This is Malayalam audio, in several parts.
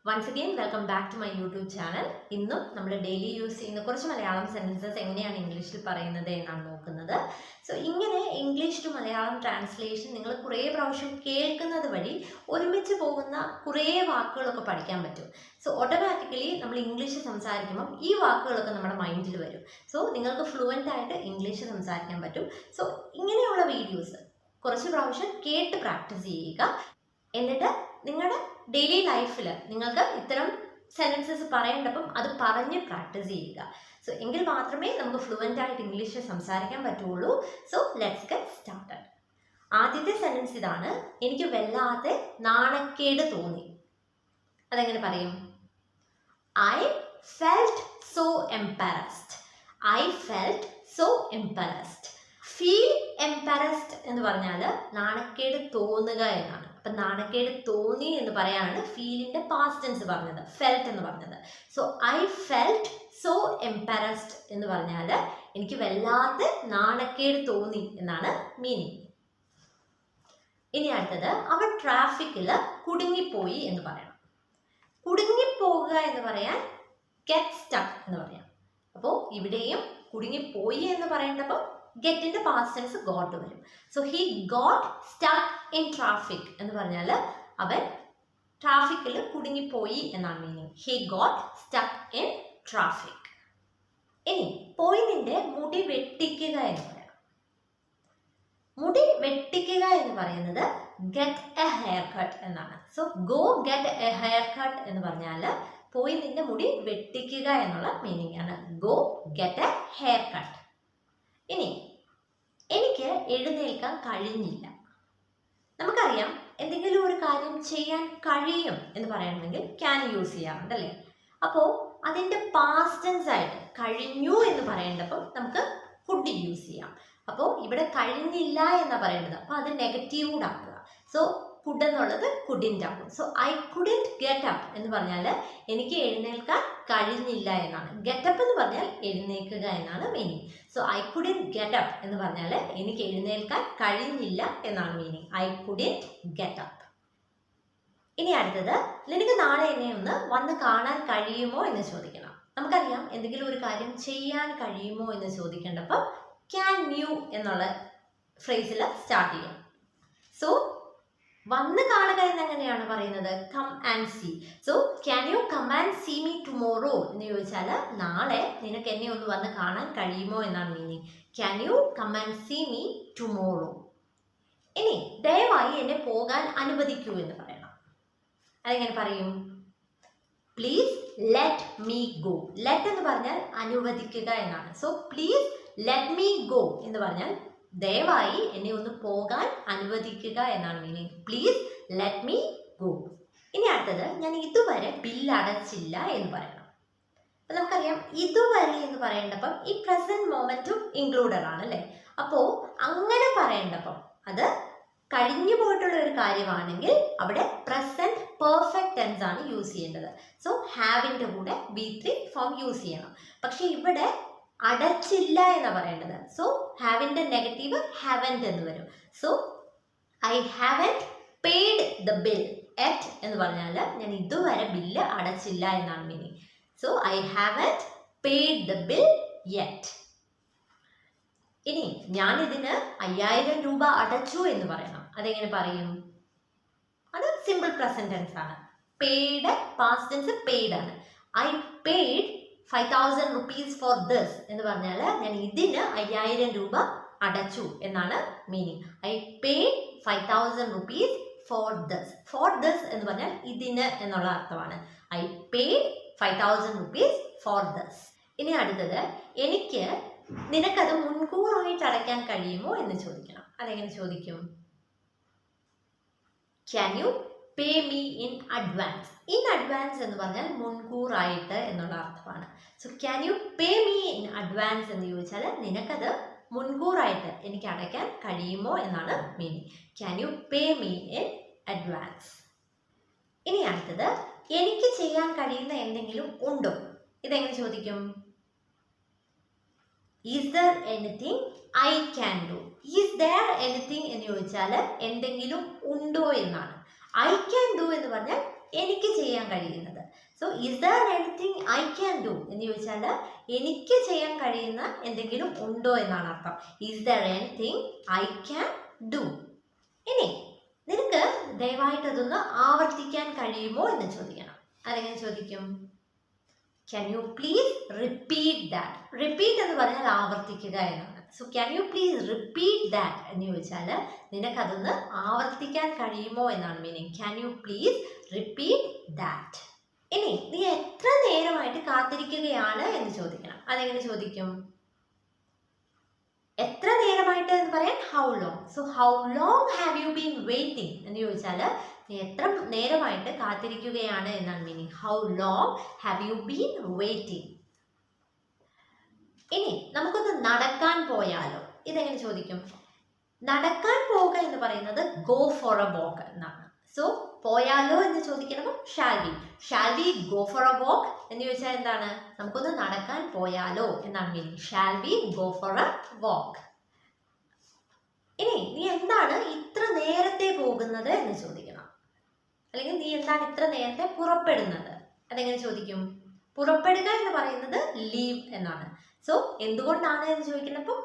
Once again, welcome back to my YouTube channel. ഇന്നും നമ്മൾ ഡെയിലി യൂസ് ചെയ്യുന്ന കുറച്ച് മലയാളം സെന്റൻസസ് എങ്ങനെയാണ് ഇംഗ്ലീഷിൽ പറയുന്നത് എന്നാണ് നോക്കുന്നത്. സോ ഇങ്ങനെ ഇംഗ്ലീഷ് ടു മലയാളം ട്രാൻസ്ലേഷൻ നിങ്ങൾ കുറേ പ്രാവശ്യം കേൾക്കുന്നത് വഴി ഒരുമിച്ച് പോകുന്ന കുറേ വാക്കുകളൊക്കെ പഠിക്കാൻ പറ്റും. സോ ഓട്ടോമാറ്റിക്കലി നമ്മൾ ഇംഗ്ലീഷ് സംസാരിക്കുമ്പം ഈ വാക്കുകളൊക്കെ നമ്മുടെ മൈൻഡിൽ വരും. സോ നിങ്ങൾക്ക് ഫ്ലുവൻ്റ് ആയിട്ട് ഇംഗ്ലീഷ് സംസാരിക്കാൻ പറ്റും. സോ ഇങ്ങനെയുള്ള വീഡിയോസ് കുറച്ച് പ്രാവശ്യം കേട്ട് പ്രാക്ടീസ് ചെയ്യുക. എന്നിട്ട് നിങ്ങളുടെ ഡെയിലി ലൈഫിൽ നിങ്ങൾക്ക് ഇത്തരം സെൻറ്റൻസസ് പറയേണ്ടപ്പം അത് പറഞ്ഞ് പ്രാക്ടീസ് ചെയ്യുക. സോ എങ്കിൽ മാത്രമേ നമുക്ക് ഫ്ലുവൻ്റ് ആയിട്ട് ഇംഗ്ലീഷ് സംസാരിക്കാൻ പറ്റുള്ളൂ. So let's get started. ആദ്യത്തെ സെൻറ്റൻസ് ഇതാണ്: എനിക്ക് വല്ലാതെ നാണക്കേട് തോന്നി. അതെങ്ങനെ പറയും? I felt so embarrassed. I felt so embarrassed. Feel embarrassed എന്ന് പറഞ്ഞാൽ നാണക്കേട് തോന്നുക എന്നാണ്. അപ്പം നാണക്കേട് തോന്നി എന്ന് പറയാനാണ് ഫീലിൻ്റെ പാസ്റ്റ് ടെൻസ് പറഞ്ഞത്, ഫെൽറ്റ് എന്ന് പറഞ്ഞത്. So I felt so embarrassed എന്ന് പറഞ്ഞാൽ എനിക്ക് വല്ലാതെ നാണക്കേട് തോന്നി എന്നാണ് മീനിങ്. ഇനി അടുത്തത്, അവൻ ട്രാഫിക്കിൽ കുടുങ്ങിപ്പോയി എന്ന് പറയണം. കുടുങ്ങിപ്പോകുക എന്ന് പറയാൻ ഗെറ്റ് സ്റ്റക്ക് എന്ന് പറയാം. അപ്പോൾ ഇവിടെയും കുടുങ്ങിപ്പോയി എന്ന് പറയേണ്ടപ്പോൾ ഗെറ്റിന്റെ പാസ്റ്റ് ടെൻസ് ഗോട്ട് വരും. So he got stuck in traffic എന്ന് പറഞ്ഞാൽ അവൻ ട്രാഫിക്കിൽ കുടുങ്ങിപ്പോയി എന്നാണ് meaning. He got stuck in traffic. ഇനി പോയിന്റിന്റെ മുടി വെട്ടിക്കുക എന്ന് പറയാം. മുടി വെട്ടിക്കുക എന്ന് പറയുന്നത് ഗെറ്റ് എ ഹെയർ കട്ട് എന്നാണ്. So go get A hair cut എന്ന് പറഞ്ഞാൽ പോയിന്റിന്റെ മുടി വെട്ടിക്കുക എന്നുള്ള മീനിങ് ആണ്. Go get A hair cut. ഇനി എനിക്ക് എഴുന്നേൽക്കാൻ കഴിഞ്ഞില്ല. നമുക്കറിയാം എന്തെങ്കിലും ഒരു കാര്യം ചെയ്യാൻ കഴിയും എന്ന് പറയണമെങ്കിൽ ക്യാൻ യൂസ് ചെയ്യാറുണ്ടല്ലേ. അപ്പോൾ അതിൻ്റെ പാസ്റ്റ് ടെൻസ് ആയിട്ട് കഴിഞ്ഞു എന്ന് പറയേണ്ടപ്പം നമുക്ക് കുഡ് യൂസ് ചെയ്യാം. അപ്പോൾ ഇവിടെ കഴിഞ്ഞില്ല എന്നാണ് പറയേണ്ടത്. അപ്പോൾ അത് നെഗറ്റീവ് കൂടെ ആക്കുക. സോ കുഡ് എന്നുള്ളത് കുഡിൻ്റ് ആകും. So I couldn't get up എന്ന് പറഞ്ഞാൽ എനിക്ക് എഴുന്നേൽക്കാൻ കഴിഞ്ഞില്ല എന്നാണ്. ഗെറ്റപ്പ് എന്ന് പറഞ്ഞാൽ എഴുന്നേൽക്കുക എന്നാണ് meaning. So I couldn't get up എന്ന് പറഞ്ഞാൽ എനിക്ക് എഴുന്നേൽക്കാൻ കഴിഞ്ഞില്ല എന്നാണ് meaning. I couldn't get up. ഇനി അടുത്തത്, നിനക്ക് നാളെ എന്നെ ഒന്ന് വന്ന് കാണാൻ കഴിയുമോ എന്ന് ചോദിക്കണം. നമുക്കറിയാം എന്തെങ്കിലും ഒരു കാര്യം ചെയ്യാൻ കഴിയുമോ എന്ന് ചോദിക്കേണ്ടപ്പോൾ ക്യാൻ യു എന്നുള്ള ഫ്രേസിൽ സ്റ്റാർട്ട് ചെയ്യാം. സോ വന്ന് കാണുക എന്നെങ്ങനെയാണ് പറയുന്നത്? Come and see. So can you come and see me tomorrow എന്ന് ചോദിച്ചാൽ നാളെ നിനക്ക് എന്നെ ഒന്ന് വന്ന് കാണാൻ കഴിയുമോ എന്നാണ് meaning. Can you come and see me tomorrow. ഇനി ദയവായി എന്നെ പോകാൻ അനുവദിക്കൂ എന്ന് പറയണം. അതെങ്ങനെ പറയും? Please let me go. Let എന്ന് പറഞ്ഞാൽ അനുവദിക്കുക എന്നാണ്. So please let me go എന്ന് പറഞ്ഞാൽ ദയവായി എന്നെ ഒന്ന് പോകാൻ അനുവദിക്കുക എന്നാണ് meaning. Please let me go. ഇനി അടുത്തത്, ഞാൻ ഇതുവരെ ബില്ല് അടച്ചില്ല എന്ന് പറയണം. അപ്പം നമുക്കറിയാം ഇതുവരെ എന്ന് പറയേണ്ടപ്പം ഈ പ്രസന്റ് മൊമെന്റും ഇൻക്ലൂഡഡ് ആണ് അല്ലേ. അപ്പോൾ അങ്ങനെ പറയേണ്ടപ്പം അത് കഴിഞ്ഞു പോയിട്ടുള്ള ഒരു കാര്യമാണെങ്കിൽ അവിടെ പ്രസന്റ് പെർഫെക്റ്റ് ടെൻസ് ആണ് യൂസ് ചെയ്യേണ്ടത്. സോ ഹാവിൻ്റെ കൂടെ V3 ഫോം യൂസ് ചെയ്യണം. പക്ഷെ ഇവിടെ അടച്ചില്ല എന്നാണ് പറയേണ്ടത്. സോ ഹാവിൻ്റെ നെഗറ്റീവ് ഹാവൻറ്റ് എന്ന് വരും. So I haven't paid the bill yet എന്ന് പറഞ്ഞാൽ ഞാൻ ഇതുവരെ ബില്ല് അടച്ചില്ല എന്നാണ് meaning. So I haven't paid the bill yet. ഇനി ഞാൻ ഇതിന് 5000 രൂപ അടച്ചു എന്ന് പറയണം. അതെങ്ങനെ പറയും? അത് സിമ്പിൾ പ്രസന്റ് ടെൻസ് ആണ്. പെയ്ഡ് പാസ്റ്റ് ടെൻസ് പെയ്ഡ് ആണ്. I paid 5000 rupees for this എന്ന് പറഞ്ഞാൽ ഞാൻ ഇതിന് 5000 രൂപ അടച്ചു എന്നാണ് meaning. I paid 5000 rupees for this. For this എന്ന് പറഞ്ഞാൽ ഇതിന് എന്നുള്ള അർത്ഥമാണ്. I paid 5000 rupees for this. ഇനി അടുത്തത്, എനിക്ക് നിനക്കത് മുൻകൂറായിട്ട് അടയ്ക്കാൻ കഴിയുമോ എന്ന് ചോദിക്കണം. അതെങ്ങനെ ചോദിക്കും? Can you pay me in advance. In advance എന്ന് പറഞ്ഞാൽ മുൻകൂറായിട്ട് എന്നുള്ള അർത്ഥമാണ്. So can U pay me in advance എന്ന് ചോദിച്ചാൽ നിനക്കത് മുൻകൂറായിട്ട് എനിക്ക് അടയ്ക്കാൻ കഴിയുമോ എന്നാണ് meaning. Can U pay me in advance. ഇനി അടുത്തത്, എനിക്ക് ചെയ്യാൻ കഴിയുന്ന എന്തെങ്കിലും ഉണ്ടോ? ഇതെങ്ങനെ ചോദിക്കും? Is there anything I can do. Is there anything എന്ന് ചോദിച്ചാൽ എന്തെങ്കിലും ഉണ്ടോ എന്നാണ്. ഐ ക്യാൻ ഡു എന്ന് പറഞ്ഞാൽ എനിക്ക് ചെയ്യാൻ കഴിയുന്നത്. So is there anything I can do എന്ന് ചോദിച്ചാൽ എനിക്ക് ചെയ്യാൻ കഴിയുന്ന എന്തെങ്കിലും ഉണ്ടോ എന്നാണ് അർത്ഥം. Is there anything I can do. ഇനി നിനക്ക് ദയവായിട്ട് അതൊന്ന് ആവർത്തിക്കാൻ കഴിയുമോ എന്ന് ചോദിക്കണം. അതെങ്ങനെ ചോദിക്കും? Can you please repeat that. Repeat എന്ന് പറഞ്ഞാൽ ആവർത്തിക്കുക എന്നാണ്. So can you please repeat that എന്ന് ചോദിച്ചാൽ നിനക്കതൊന്ന് ആവർത്തിക്കാൻ കഴിയുമോ എന്നാണ് meaning. Can you please repeat that. ഇനി നീ എത്ര നേരമായിട്ട് കാത്തിരിക്കുകയാണ് എന്ന് ചോദിക്കണം. അതെങ്ങനെ ചോദിക്കും? എത്ര നേരമായിട്ട് എന്ന് പറയാൻ how long. So how long have you been waiting എന്ന് ചോദിച്ചാൽ നീ എത്ര നേരമായിട്ട് കാത്തിരിക്കുകയാണ് എന്നാണ് meaning. How long have you been waiting. ഇനി നമുക്കൊന്ന് നടക്കാൻ പോയാലോ. ഇതെങ്ങനെ ചോദിക്കും? നടക്കാൻ പോവുക എന്ന് പറയുന്നത് ഗോ ഫോർ എ വാക്ക് എന്നാണ്. സോ പോയാലോ എന്ന് ചോദിക്കുമ്പോൾ shall we go for a walk എന്ന് ചോദിച്ചാൽ എന്താണ്? നമുക്കൊന്ന് നടക്കാൻ പോയാലോ എന്നാണ് meaning. Shall we go for a walk. ഇനി നീ എന്താണ് ഇത്ര നേരത്തെ പോകുന്നത് എന്ന് ചോദിക്കണം. അല്ലെങ്കിൽ നീ എന്താണ് ഇത്ര നേരത്തെ പുറപ്പെടുന്നത്? അതെങ്ങനെ ചോദിക്കും? പുറപ്പെടുക എന്ന് പറയുന്നത് ലീവ് എന്നാണ്. സോ എന്തുകൊണ്ടാണ് എന്ന് ചോദിക്കുന്നപ്പോൾ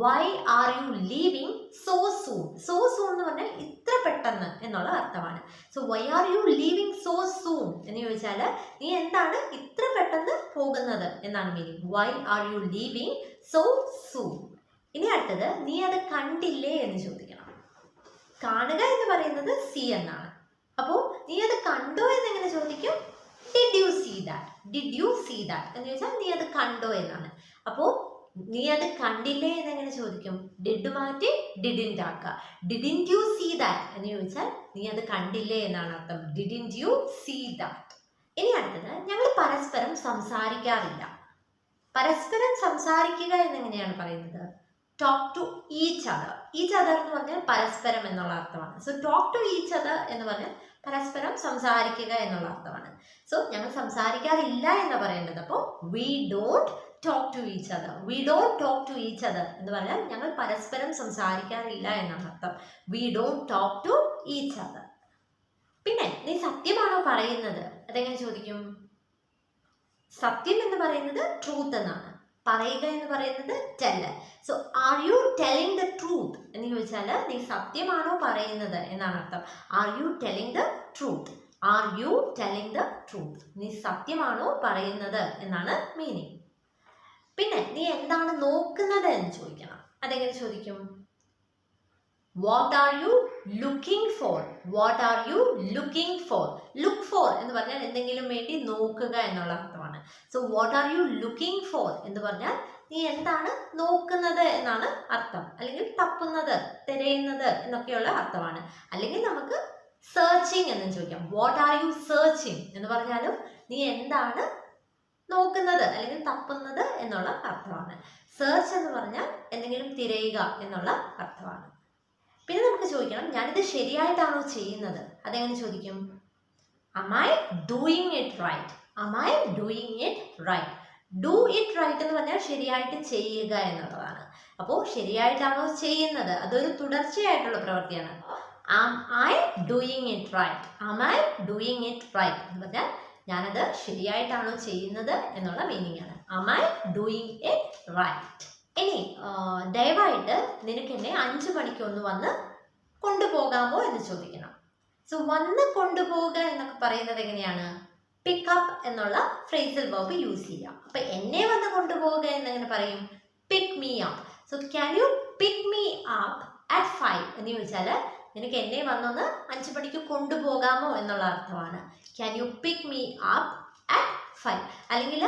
why are you leaving so soon. So soon എന്ന് പറഞ്ഞാൽ ഇത്ര പെട്ടെന്ന് എന്നുള്ള അർത്ഥമാണ്. So why are you leaving so soon എന്ന് ചോദിച്ചാൽ നീ എന്താണ് ഇത്ര പെട്ടെന്ന് പോകുന്നത് എന്നാണ് meaning. Why are you leaving so soon. ഇനി അടുത്തത് നീ അത് കണ്ടില്ലേ എന്ന് ചോദിക്കണം. കാണുക എന്ന് പറയുന്നത് സീ എന്നാണ്. അപ്പോൾ നീ അത് കണ്ടോ എന്നെങ്ങനെ ചോദിക്കും? Did you see that. Did you see that എന്ന് ചോദിച്ചാൽ നീ അത് കണ്ടോ എന്നാണ്. അപ്പോൾ നീ അത് കണ്ടില്ലേ എന്നെങ്ങനെ ചോദിക്കും? ഡിഡ് മാറ്റി ഡിഡിൻറ്റ് ആക്കുക. ഡിഡിൻറ്റ് യു സീ ദാറ്റ് എന്ന് ചോദിച്ചാൽ നീ അത് കണ്ടില്ലേ എന്നാണ് അർത്ഥം. Didn't you see that. ഇനി അടുത്തത് ഞങ്ങൾ പരസ്പരം സംസാരിക്കാറില്ല. പരസ്പരം സംസാരിക്കുക എന്നെങ്ങനെയാണ് പറയുന്നത്? Talk to each other. Each other എന്ന് പറഞ്ഞാൽ പരസ്പരം എന്നുള്ള അർത്ഥമാണ്. So talk to each other എന്ന് പറഞ്ഞാൽ പരസ്പരം സംസാരിക്കുക എന്നുള്ള അർത്ഥമാണ്. സോ ഞങ്ങൾ സംസാരിക്കാറില്ല എന്ന് പറയേണ്ടത്. അപ്പോൾ we don't talk to each other. We don't talk to each other എന്ന് പറഞ്ഞാൽ ഞങ്ങൾ പരസ്പരം സംസാരിക്കാറില്ല എന്നാണ് അർത്ഥം. We don't talk to each other. പിന്നെ നീ സത്യമാണോ പറയുന്നത്? അതെങ്ങനെ ചോദിക്കും? സത്യം എന്ന് പറയുന്നത് ട്രൂത്ത് എന്നാണ്. പറയുക എന്ന് പറയുന്നത് tell. So are you telling the truth എന്ന് ചോദിച്ചാൽ നീ സത്യമാണോ പറയുന്നത് എന്നാണ് അർത്ഥം. Are you telling the truth. Are you telling the truth. നീ സത്യമാണോ പറയുന്നത് എന്നാണ് മീനിങ്. പിന്നെ നീ എന്താണ് നോക്കുന്നത് എന്ന് ചോദിക്കണം. അതെങ്ങനെ ചോദിക്കും? What are you looking for. What are you looking for. Look for എന്ന് പറഞ്ഞാൽ എന്തെങ്കിലും വേണ്ടി നോക്കുക എന്നുള്ള അർത്ഥമാണ്. So what are you looking for എന്ന് പറഞ്ഞാൽ നീ എന്താണ് നോക്കുന്നത് എന്നാണ് അർത്ഥം. അല്ലെങ്കിൽ തപ്പുന്നത്, തിരയുന്നത് എന്നൊക്കെയുള്ള അർത്ഥമാണ്. അല്ലെങ്കിൽ നമുക്ക് സെർച്ചിങ് എന്ന് ചോദിക്കാം. വാട്ട് ആർ യു സെർച്ചിങ് എന്ന് പറഞ്ഞാലും നീ എന്താണ് നോക്കുന്നത് അല്ലെങ്കിൽ തപ്പുന്നത് എന്നുള്ള അർത്ഥമാണ്. സെർച്ച് എന്ന് പറഞ്ഞാൽ എന്തെങ്കിലും തിരയുക എന്നുള്ള അർത്ഥമാണ്. പിന്നെ നമുക്ക് ചോദിക്കണം, ഞാനിത് ശരിയായിട്ടാണോ ചെയ്യുന്നത്? അതെങ്ങനെ ചോദിക്കും? am I doing it right. am I doing it right. do it right എന്ന് പറഞ്ഞാൽ ശരിയായിട്ട് ചെയ്യുക എന്നുള്ളതാണ്. അപ്പോൾ ശരിയായിട്ടാണോ ചെയ്യുന്നത്? അതൊരു തുടർച്ചയായിട്ടുള്ള പ്രവൃത്തിയാണ്. am I doing it right. am I doing it right എന്ന് പറഞ്ഞാൽ ഞാനത് ശരിയായിട്ടാണോ ചെയ്യുന്നത് എന്നുള്ള മീനിങ് ആണ്. am I doing it right. ഇനി ദയവായിട്ട് നിനക്ക് എന്നെ 5 മണിക്ക് ഒന്ന് വന്ന് കൊണ്ടുപോകാമോ എന്ന് ചോദിക്കണം. സോ വന്ന് കൊണ്ടുപോകുക എന്നൊക്കെ പറയുന്നത് എങ്ങനെയാണ്? പിക്കപ്പ് എന്നുള്ള ഫ്രേസൽ വെർബ് യൂസ് ചെയ്യാം. അപ്പൊ എന്നെ വന്ന് കൊണ്ടുപോകുക എന്നെങ്ങനെ പറയും? പിക്ക് me up. So can U pick me up at 5 എന്ന് ചോദിച്ചാൽ നിനക്ക് എന്നെ വന്നൊന്ന് 5 മണിക്ക് കൊണ്ടുപോകാമോ എന്നുള്ള അർത്ഥമാണ്. Can you pick me up at 5. അല്ലെങ്കിൽ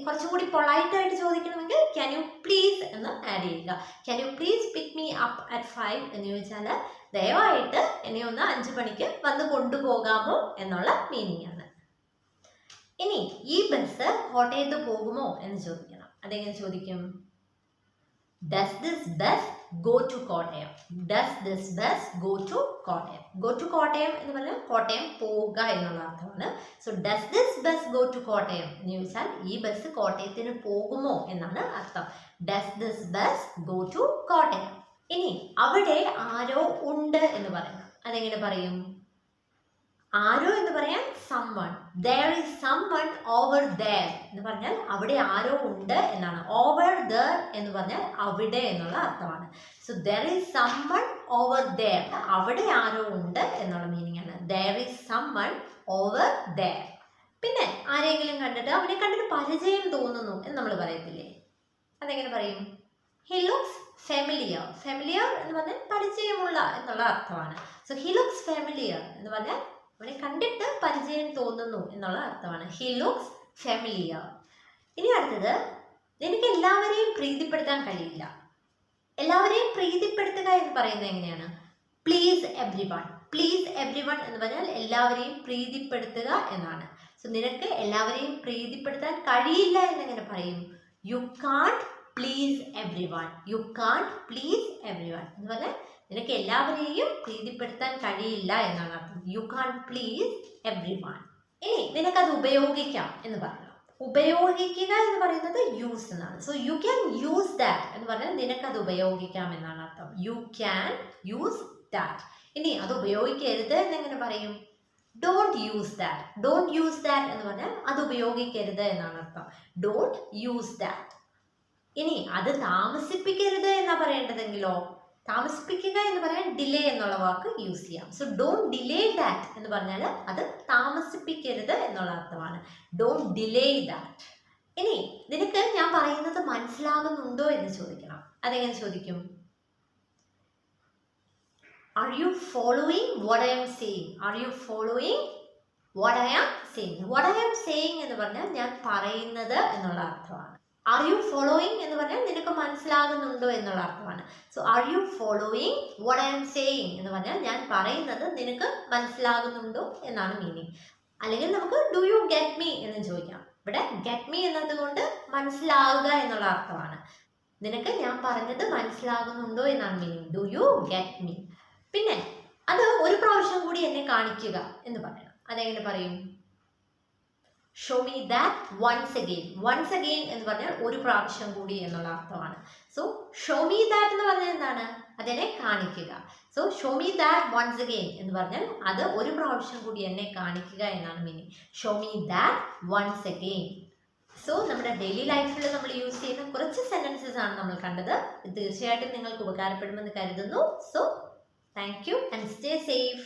കുറച്ചും കൂടി പൊളൈറ്റ് ആയിട്ട് ചോദിക്കണമെങ്കിൽ ക്യാൻ യു പ്ലീസ് എന്ന് ആഡ് ചെയ്യുക. Can you please pick me up at 5 എന്ന് ചോദിച്ചാൽ ദയവായിട്ട് എന്നെ ഒന്ന് 5 മണിക്ക് വന്ന് കൊണ്ടുപോകാമോ എന്നുള്ള മീനിങ് ആണ്. ഇനി ഈ ബസ് കോട്ടയത്ത് പോകുമോ എന്ന് ചോദിക്കണം. അതെങ്ങനെ ചോദിക്കും? Does this bus go to Kottayam. Does this bus go to Kottayam. Go to Kottayam എന്ന് പറഞ്ഞാൽ കോട്ടയം പോവുക എന്നുള്ള അർത്ഥമാണ്. So does this bus go to Kottayam എന്ന് ചോദിച്ചാൽ ഈ ബസ് കോട്ടയത്തിന് പോകുമോ എന്നാണ് അർത്ഥം. Does this bus go to Kottayam. ഇനി അവിടെ ആരോ ഉണ്ട് എന്ന് പറയണം. അതെങ്ങനെ പറയും? ആരോ എന്ന് പറയാൻ someone. There is someone over there എന്ന് പറഞ്ഞാൽ അവിടെ ആരോ ഉണ്ട് എന്നാണ്. Over there എന്ന് പറഞ്ഞാൽ അവിടെ എന്നുള്ള അർത്ഥമാണ്. So there is someone over there. അവിടെ ആരോ ഉണ്ട് എന്നുള്ള മീനിങ് ആണ്. There is someone over there. പിന്നെ ആരെങ്കിലും കണ്ടിട്ട് അവനെ കണ്ടിട്ട് പരിചയം തോന്നുന്നു എന്ന് നമ്മൾ പറയത്തില്ലേ? അതെങ്ങനെ പറയും? He looks familiar. Familiar എന്ന് പറഞ്ഞാൽ പരിചയമുള്ള എന്നുള്ള അർത്ഥമാണ്. So he looks familiar എന്ന് പറഞ്ഞാൽ അവനെ കണ്ടിട്ട് പരിചയം തോന്നുന്നു എന്നുള്ള അർത്ഥമാണ്. He looks familiar. ഇനി അടുത്തത്, എനിക്ക് എല്ലാവരെയും പ്രീതിപ്പെടുത്താൻ കഴിയില്ല. എല്ലാവരെയും പ്രീതിപ്പെടുത്തുക എന്ന് പറയുന്നത് എങ്ങനെയാണ്? Please every one. Please every one എന്ന് പറഞ്ഞാൽ എല്ലാവരെയും പ്രീതിപ്പെടുത്തുക എന്നാണ്. സോ നിനക്ക് എല്ലാവരെയും പ്രീതിപ്പെടുത്താൻ കഴിയില്ല എന്നെങ്ങനെ പറയും? U can't please every one. U can't please every one എന്ന് പറഞ്ഞാൽ നിനക്ക് എല്ലാവരെയും പ്രീതിപ്പെടുത്താൻ കഴിയില്ല എന്നാണ് അർത്ഥം. U can't please every one. ഇനി നിനക്കത് ഉപയോഗിക്കാം എന്ന് പറഞ്ഞു. ഉപയോഗിക്കുക എന്ന് പറയുന്നത് യൂസ് എന്നാണ്. So you can use that എന്ന് പറഞ്ഞാൽ നിനക്കത് ഉപയോഗിക്കാം എന്നാണ് അർത്ഥം. You can use that. ഇനി അത് ഉപയോഗിക്കരുത് എന്നെങ്ങനെ പറയും? Don't use that. Don't use that എന്ന് പറഞ്ഞാൽ അത് ഉപയോഗിക്കരുത് എന്നാണ് അർത്ഥം. Don't use that. ഇനി അത് താമസിപ്പിക്കരുത് എന്നാ പറയേണ്ടതെങ്കിലോ? താമസിപ്പിക്കുക എന്ന് പറയാൻ ഡിലേ എന്നുള്ള വാക്ക് യൂസ് ചെയ്യാം. സോ ഡോണ്ട് ഡിലേ ദാറ്റ് എന്ന് പറഞ്ഞാൽ അത് താമസിപ്പിക്കരുത് എന്നുള്ള അർത്ഥമാണ്. Don't delay that. ഇനി നിനക്ക് ഞാൻ പറയുന്നത് മനസ്സിലാകുന്നുണ്ടോ എന്ന് ചോദിക്കണം. അതെങ്ങനെ ചോദിക്കും? Are you following what I am saying? Are you following what I am saying? What I am saying എന്ന് പറഞ്ഞാൽ ഞാൻ പറയുന്നത് എന്നുള്ള അർത്ഥമാണ്. Are you following എന്ന് പറഞ്ഞാൽ നിനക്ക് മനസ്സിലാകുന്നുണ്ടോ എന്നുള്ള അർത്ഥമാണ്. So are you following what I am saying എന്ന് പറഞ്ഞാൽ ഞാൻ പറയുന്നത് നിനക്ക് മനസ്സിലാകുന്നുണ്ടോ എന്നാണ് മീനിങ്. അല്ലെങ്കിൽ നമുക്ക് do you get me എന്ന് ചോദിക്കാം. ഇവിടെ get me എന്നതുകൊണ്ട് മനസ്സിലാവുക എന്നുള്ള അർത്ഥമാണ്. നിനക്ക് ഞാൻ പറഞ്ഞത് മനസ്സിലാകുന്നുണ്ടോ എന്നാണ് meaning. do you get me. പിന്നെ അത് ഒരു പ്രാവശ്യം കൂടി എന്നെ കാണിക്കുക എന്ന് പറയണം. അതെങ്ങനെ പറയും? Show me that once again. Once again എന്ന് പറഞ്ഞാൽ ഒരു പ്രാവശ്യം കൂടി എന്നുള്ള അർത്ഥമാണ്. സോ ഷോ മീ ദാറ്റ് എന്ന് പറഞ്ഞാൽ എന്താണ്? അതെന്നെ കാണിക്കുക. So show me that once again എന്ന് പറഞ്ഞാൽ അത് ഒരു പ്രാവശ്യം കൂടി എന്നെ കാണിക്കുക എന്നാണ് meaning. Show me that once again. So നമ്മുടെ ഡെയിലി ലൈഫിൽ നമ്മൾ യൂസ് ചെയ്യുന്ന കുറച്ച് സെന്റൻസസ് ആണ് നമ്മൾ കണ്ടത്. തീർച്ചയായിട്ടും നിങ്ങൾക്ക് ഉപകാരപ്പെടുമെന്ന് കരുതുന്നു. So thank you and stay safe.